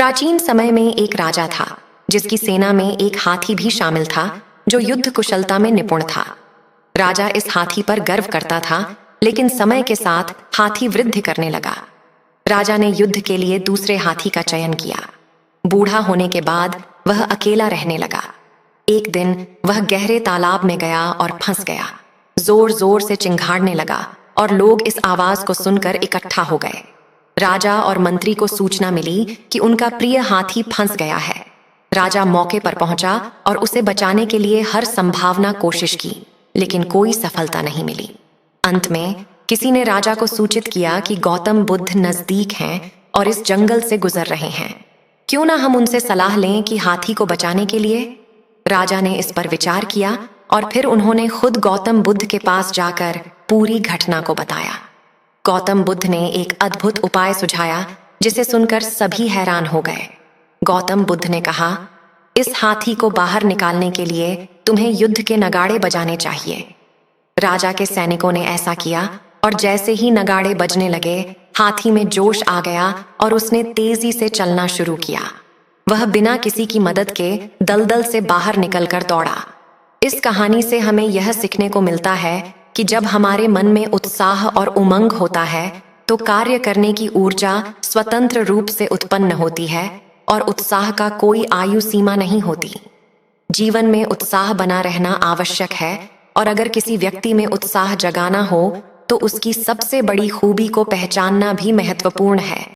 प्राचीन समय में एक राजा था जिसकी सेना में एक हाथी भी शामिल था जो युद्ध कुशलता में निपुण था। राजा इस हाथी पर गर्व करता था, लेकिन समय के साथ हाथी वृद्धि करने लगा। राजा ने युद्ध के लिए दूसरे हाथी का चयन किया। बूढ़ा होने के बाद वह अकेला रहने लगा। एक दिन वह गहरे तालाब में गया और फंस गया। जोर जोर से चिंघाड़ने लगा और लोग इस आवाज को सुनकर इकट्ठा हो गए। राजा और मंत्री को सूचना मिली कि उनका प्रिय हाथी फंस गया है। राजा मौके पर पहुंचा और उसे बचाने के लिए हर संभावना कोशिश की, लेकिन कोई सफलता नहीं मिली। अंत में किसी ने राजा को सूचित किया कि गौतम बुद्ध नजदीक हैं और इस जंगल से गुजर रहे हैं। क्यों ना हम उनसे सलाह लें कि हाथी को बचाने के लिए। राजा ने इस पर विचार किया और फिर उन्होंने खुद गौतम बुद्ध के पास जाकर पूरी घटना को बताया। गौतम बुद्ध ने एक अद्भुत उपाय सुझाया जिसे सुनकर सभी हैरान हो गए। गौतम बुद्ध ने कहा, इस हाथी को बाहर निकालने के लिए तुम्हें युद्ध के नगाड़े बजाने चाहिए। राजा के सैनिकों ने ऐसा किया और जैसे ही नगाड़े बजने लगे, हाथी में जोश आ गया और उसने तेजी से चलना शुरू किया। वह बिना किसी की मदद के दलदल से बाहर निकलकर दौड़ा। इस कहानी से हमें यह सीखने को मिलता है कि जब हमारे मन में उत्साह और उमंग होता है तो कार्य करने की ऊर्जा स्वतंत्र रूप से उत्पन्न होती है और उत्साह का कोई आयु सीमा नहीं होती। जीवन में उत्साह बना रहना आवश्यक है, और अगर किसी व्यक्ति में उत्साह जगाना हो तो उसकी सबसे बड़ी खूबी को पहचानना भी महत्वपूर्ण है।